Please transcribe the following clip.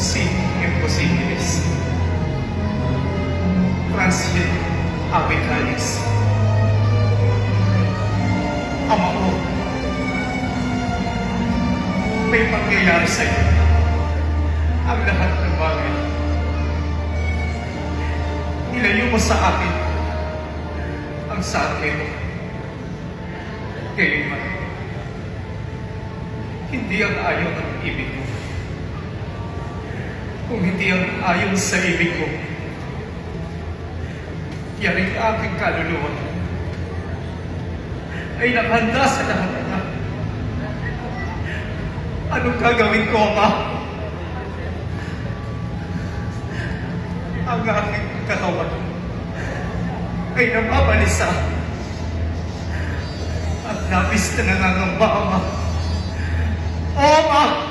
sin imposibles. Transit amicalis. Ama ko, may pangyayari sa iyo. Ang lahat ng bagay. Ilayo mo sa akin ang sakit. Kailan hindi ang ayaw ng ibig mo. Kung hindi ang ayaw sa ibig mo, yaring aking kaluluwa ay naghanda sa lahat na. Anong gagawin ko, Ama? Ang aking katawan ay nababalisa at labis na nangangamba, Ama. O, Ama!